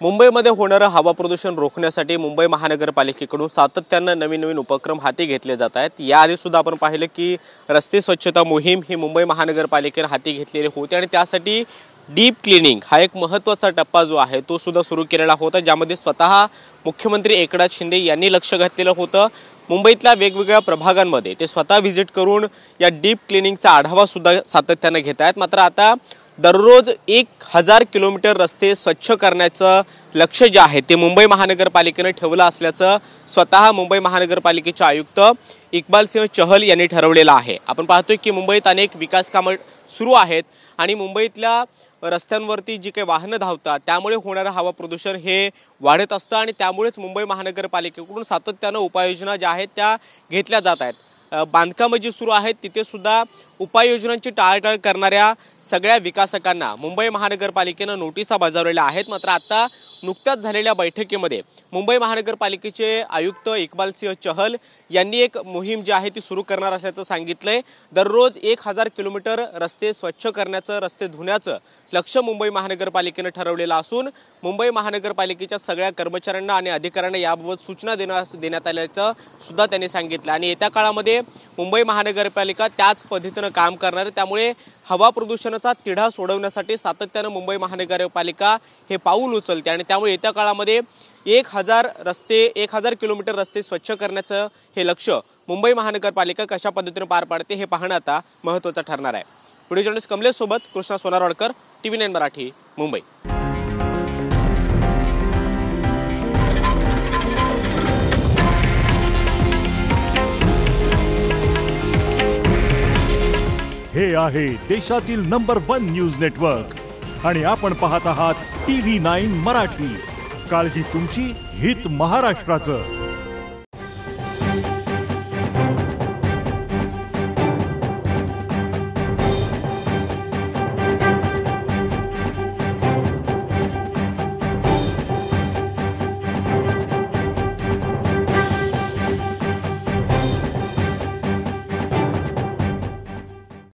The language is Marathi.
मुंबईमध्ये होणारं हवा प्रदूषण रोखण्यासाठी मुंबई महानगरपालिकेकडून सातत्यानं नवीन उपक्रम हाती घेतले जात आहेत। याआधी सुद्धा आपण पाहिलं की रस्ते स्वच्छता मोहीम ही मुंबई महानगरपालिकेने हाती घेतलेली होती आणि त्यासाठी डीप क्लीनिंग हा एक महत्त्वाचा टप्पा जो आहे तो सुद्धा सुरू केलेला होता, ज्यामध्ये स्वतः मुख्यमंत्री एकनाथ शिंदे यांनी लक्ष घातलेलं होतं। मुंबईतल्या वेगवेगळ्या प्रभागांमध्ये ते स्वतः व्हिजिट करून या डीप क्लीनिंगचा आढावा सुद्धा सातत्याने घेत आहेत। मात्र आता दररोज 1000 किलोमीटर रस्ते स्वच्छ करण्याचं लक्ष्य जे आहे ते मुंबई महानगरपालिकेने ठेवलं असल्याचं स्वतः मुंबई महानगरपालिकेचे आयुक्त इकबाल सिंह चहल यांनी ठरवलेलं आहे। आपण पाहतोय की मुंबईत अनेक विकास कामं सुरू आहेत आणि मुंबईतल्या रस्त्यांवरती जी काही वाहनं धावतात त्यामुळे होणारं हवा प्रदूषण हे वाढत असतं आणि त्यामुळेच मुंबई महानगरपालिकेकडून सातत्यानं उपाययोजना ज्या आहेत त्या घेतल्या जात आहेत। बांधकामं जी सुरू आहेत तिथे सुद्धा उपाययोजनांची टाळाटाळ करणाऱ्या सगळ्या विकासकांना मुंबई महानगरपालिकेनं नोटिसा बजावलेल्या आहेत। मात्र आता नुकत्याच झालेल्या बैठकीमध्ये मुंबई महानगरपालिकेचे आयुक्त इकबाल सिंह चहल यांनी एक मोहीम जी आहे ती सुरू करणार असल्याचं सांगितलंय। दररोज 1000 किलोमीटर रस्ते स्वच्छ करण्याचं, रस्ते धुण्याचं लक्ष्य मुंबई महानगरपालिकेनं ठरवलेलं असून मुंबई महानगरपालिकेच्या सगळ्या कर्मचाऱ्यांना आणि अधिकाऱ्यांना याबाबत सूचना देण्यात आल्याचं सुद्धा त्यांनी सांगितलं आणि येत्या काळामध्ये मुंबई महानगरपालिका त्याच पद्धतीनं काम करणार आहे। त्यामुळे हवा प्रदूषणाचा तिढा सोडवण्यासाठी सातत्यानं मुंबई महानगरपालिका हे पाऊल उचलते आणि त्यामुळे येत्या काळामध्ये 1000 किलोमीटर रस्ते स्वच्छ करण्याचं हे लक्ष्य मुंबई महानगरपालिका कशा पद्धतीने पार पाडते हे पाहणं आता महत्त्वाचं ठरणार आहे। व्हिडिओ जर्नलिस्ट कमलेश सोबत कृष्णा सोनारवाडकर, TV9 मराठी, मुंबई। हे आहे देशातील नंबर 1 न्यूज नेटवर्क आणि आपण पाहत आहात TV9 मराठी। काळजी तुमची, हित महाराष्ट्राचं।